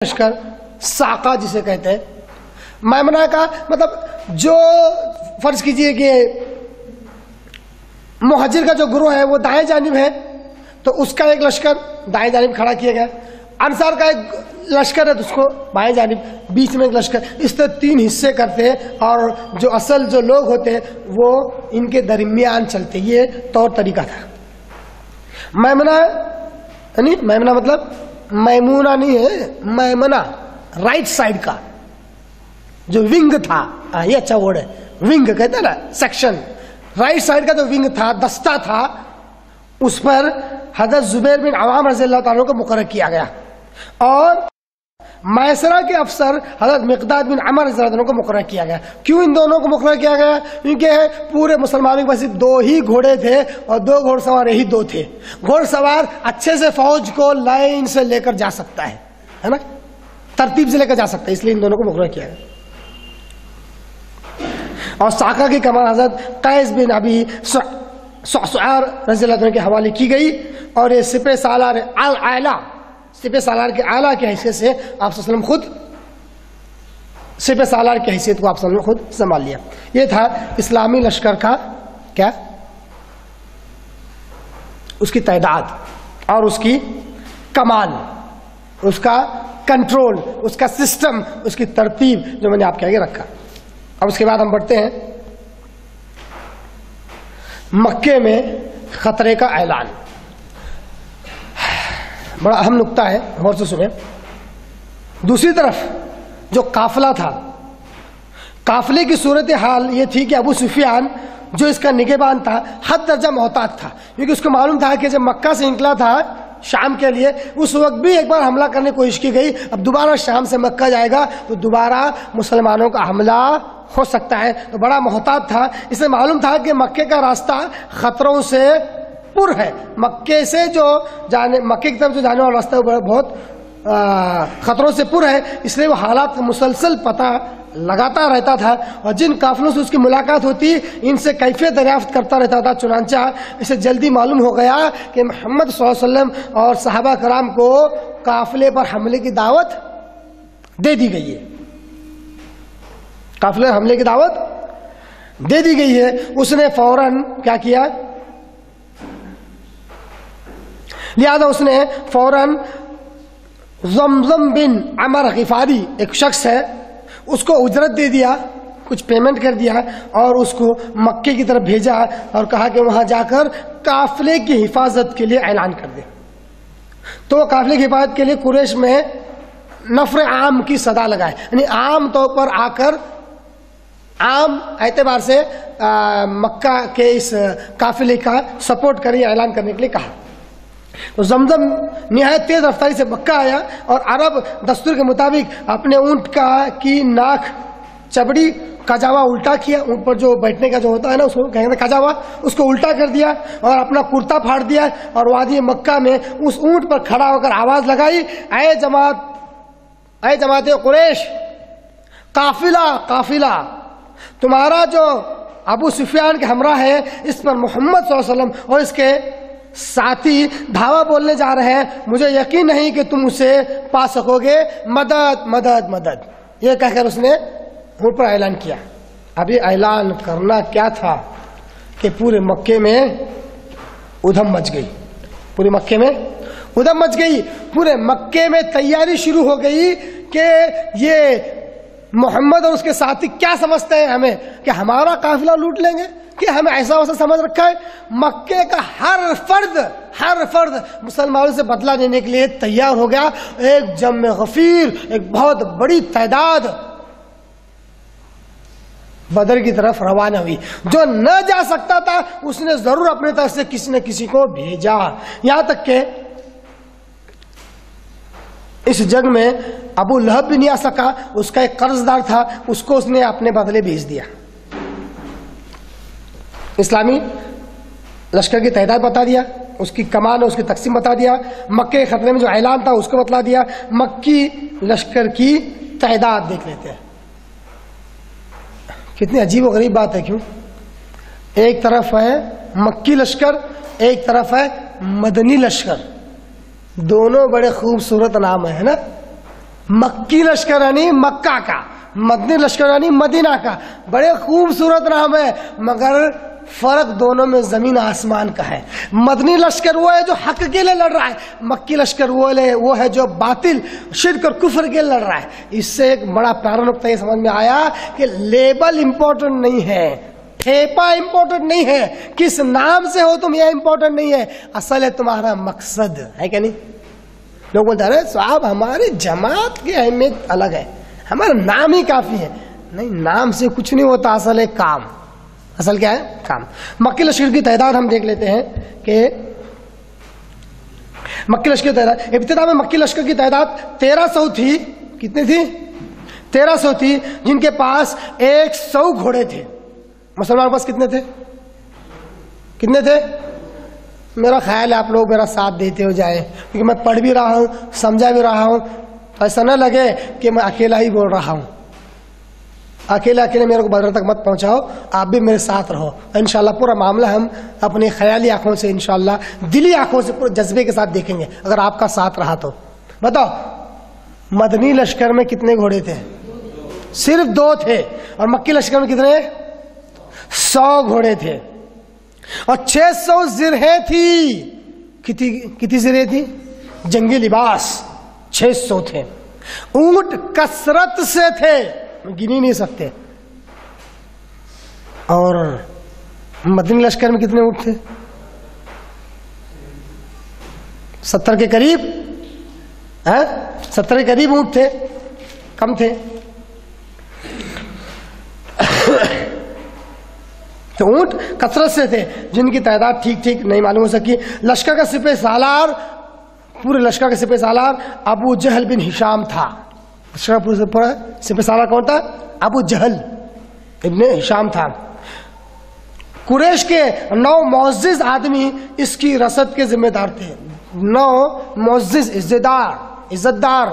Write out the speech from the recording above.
لشکر ساقہ جسے کہتے ہیں. میمنہ کا مطلب جو فرض کیجئے کہ مہاجر کا جو گروہ ہے وہ دائیں جانب ہے تو اس کا ایک لشکر دائیں جانب کھڑا کیا گیا. انصار کا ایک لشکر ہے تو اس کو بائیں جانب، بیچ میں ایک لشکر. اس طرح تین حصے کرتے ہیں اور جو اصل جو لوگ ہوتے ہیں وہ ان کے درمیان چلتے. یہ طور طریقہ تھا. میمنہ یعنی میمنہ مطلب میمونہ نہیں ہے، میمنہ رائٹ سائڈ کا جو ونگ تھا. یہ اچھا ورڈ ہے، ونگ کہتے ہیں نا سیکشن. رائٹ سائڈ کا جو ونگ تھا، دستہ تھا، اس پر حضرت زبیر بن عوام رضی اللہ تعالیٰ کو مقرر کیا گیا اور میسرہ کے افسر حضرت مقداد بن عمر رضی اللہ عنہ کو مقرر کیا گیا. کیوں ان دونوں کو مقرر کیا گیا؟ کیونکہ پورے مسلمانوں کے پاس دو ہی گھوڑے تھے اور دو گھوڑ سوار یہی دو تھے. گھوڑ سوار اچھے سے فوج کو لائن سے لے کر جا سکتا ہے نا، ترتیب سے لے کر جا سکتا ہے، اس لیے ان دونوں کو مقرر کیا گیا. اور ساقہ کی کمان حضرت قیس بن ابی سعسعار رضی اللہ عنہ کے حوالے کی گئی اور یہ سپہ سالار اعلیٰ، سپہ سالار کے اعلیٰ کی حیثیت سے آپ صلی اللہ علیہ وسلم خود سپہ سالار کی حیثیت کو آپ صلی اللہ علیہ وسلم خود سنبھال لیا. یہ تھا اسلامی لشکر کا کیا، اس کی تعداد اور اس کی کمان، اس کا کنٹرول، اس کا سسٹم، اس کی ترتیب جو میں نے آپ کے آگے رکھا. اب اس کے بعد ہم بڑھتے ہیں مکے میں خطرے کا اعلان. بڑا اہم نقطہ ہے، غور سے سنیں. دوسری طرف جو قافلہ تھا، قافلے کی صورتحال یہ تھی کہ ابو سفیان جو اس کا نگہبان تھا حد درجہ محتاط تھا، کیونکہ اس کو معلوم تھا کہ جب مکہ سے نکلا تھا شام کے لیے اس وقت بھی ایک بار حملہ کرنے کی کوشش کی گئی، اب دوبارہ شام سے مکہ جائے گا تو دوبارہ مسلمانوں کا حملہ ہو سکتا ہے، تو بڑا محتاط تھا. اسے معلوم تھا کہ مکے کا راستہ خطروں سے پر ہے، مکے سے جو مکے کی طرف جو جانے والا راستہ ہے بہت خطروں سے پر ہے، اس لیے وہ حالات کا مسلسل پتہ لگاتا رہتا تھا اور جن قافلوں سے اس کی ملاقات ہوتی ان سے کیفیت دریافت کرتا رہتا تھا. چنانچہ اسے جلدی معلوم ہو گیا کہ محمد صلی اللہ علیہ وسلم اور صحابہ کرام کو قافلے پر حملے کی دعوت دے دی گئی ہے. قافلے حملے کی دعوت دے دی گئی ہے. اس نے فوراً کیا کیا، لہذا اس نے فوراً زمزم بن عمر غفاری ایک شخص ہے اس کو اجرت دے دیا، کچھ پیمنٹ کر دیا اور اس کو مکے کی طرف بھیجا اور کہا کہ وہاں جا کر قافلے کی حفاظت کے لیے اعلان کر دے. تو وہ قافلے کی حفاظت کے لیے قریش میں نفر عام کی صدا لگائے، یعنی عام طور پر آ کر عام اعتبار سے مکہ کے اس قافلے کا سپورٹ کریں، اعلان کرنے کے لیے کہا. تو زمزم نہایت تیز رفتاری سے مکہ آیا اور عرب دستور کے مطابق اپنے اونٹ کی ناک چبڑی کجاوا الٹا کیا، اونٹ پر جو بیٹھنے کا جو ہوتا ہے نا اس کو کہیں گے کجاوا، اس کو الٹا کر دیا اور اپنا کرتا پھاڑ دیا اور وادی مکہ میں اس اونٹ پر کھڑا ہو کر آواز لگائی، اے جماعت قریش، قافلہ قافلہ، تمہارا جو ابو سفیان کے ہمراہ ہے اس پر محمد صلی اللہ علیہ وسلم اور اس کے ساتھی دھاوا بولنے جا رہے ہیں، مجھے یقین نہیں کہ تم اسے پا سکو گے، مدد مدد مدد. یہ کہہ کر اس نے اونٹ پر اعلان کیا. ابھی اعلان کرنا کیا تھا کہ پورے مکے میں ادھم مچ گئی، پورے مکے میں ادھم مچ گئی، پورے مکے میں تیاری شروع ہو گئی کہ یہ محمد اور اس کے ساتھی کیا سمجھتے ہیں ہمیں کہ ہمارا قافلہ لوٹ لیں گے، کہ ہمیں ایسا ویسا سمجھ رکھا ہے. مکے کا ہر فرد مسلمانوں سے بدلہ لینے کے لیے تیار ہو گیا. ایک جم غفیر، ایک بہت بڑی تعداد بدر کی طرف روانہ ہوئی. جو نہ جا سکتا تھا اس نے ضرور اپنے طرف سے کسی نہ کسی کو بھیجا، یہاں تک کہ اس جنگ میں ابو لہب بھی نہیں آ سکا، اس کا ایک قرض دار تھا، اس کو اس نے اپنے بدلے بھیج دیا. اسلامی لشکر کی تعداد بتا دیا، اس کی کمان اور اس کی تقسیم بتا دیا، مکے کے خطرے میں جو اعلان تھا اس کو بتلا دیا. مکی لشکر کی تعداد دیکھ لیتے ہیں. کتنی عجیب و غریب بات ہے، کیوں؟ ایک طرف ہے مکی لشکر، ایک طرف ہے مدنی لشکر. دونوں بڑے خوبصورت نام ہیں نا. مکی لشکر یعنی مکہ کا، مدنی لشکر یعنی مدینہ کا. بڑے خوبصورت نام ہے، مگر فرق دونوں میں زمین آسمان کا ہے. مدنی لشکر وہ ہے جو حق کے لیے لڑ رہا ہے، مکی لشکر وہ ہے جو باطل، شرک اور کفر کے لیے لڑ رہا ہے. اس سے ایک بڑا پیارا نقطہ یہ سمجھ میں آیا کہ لیبل امپورٹنٹ نہیں ہے، ٹھیپا امپورٹنٹ نہیں ہے، کس نام سے ہو تم یہ امپورٹنٹ نہیں ہے، اصل ہے تمہارا مقصد ہے کہ نہیں. لوگ بولتے ہیں صاحب ہماری جماعت کی اہمیت الگ ہے، ہمارا نام ہی کافی ہے. نہیں، نام سے کچھ نہیں ہوتا، اصل ہے کام. اصل کیا ہے؟ کام. مکی لشکر کی تعداد ہم دیکھ لیتے ہیں کہ مکی لشکر کی تعداد، ابتدا میں مکی لشکر کی تعداد 1300 تھی. کتنی تھی؟ 1300 تھی، جن کے پاس 100 گھوڑے تھے. مسلمان کے پاس کتنے تھے؟ کتنے تھے؟ میرا خیال ہے آپ لوگ میرا ساتھ دیتے ہو جائیں، کیونکہ میں پڑھ بھی رہا ہوں، سمجھا بھی رہا ہوں، ایسا نہ لگے کہ میں اکیلا ہی بول رہا ہوں. اکیلے میرے کو بدر تک مت پہنچاؤ، آپ بھی میرے ساتھ رہو. انشاءاللہ پورا معاملہ ہم اپنی خیالی آنکھوں سے، انشاءاللہ دلی آنکھوں سے، پورے جذبے کے ساتھ دیکھیں گے اگر آپ کا ساتھ رہا تو. بتاؤ مدنی لشکر میں کتنے گھوڑے تھے؟ صرف 2 تھے. اور مکی لشکر میں کتنے؟ 100 گھوڑے تھے اور 600 زرہیں تھی. کتنی زرہیں تھی؟ جنگی لباس 600 تھے. اونٹ کثرت سے تھے، گنی نہیں سکتے. اور مدنی لشکر میں کتنے اونٹ تھے؟ 70 کے قریب. 70 کے قریب اونٹ تھے، کم تھے. تو اونٹ کثرت سے تھے جن کی تعداد ٹھیک نہیں معلوم ہو سکی. لشکر کا سپہ سالار، پورے لشکر کا سپہ سالار ابو جہل بن ہشام تھا. پورا سپہ سالار کون تھا؟ ابو جہل ابن ہشام تھا. قریش کے 9 معزز آدمی اس کی رسد کے ذمہ دار تھے. 9 معزز عزت دار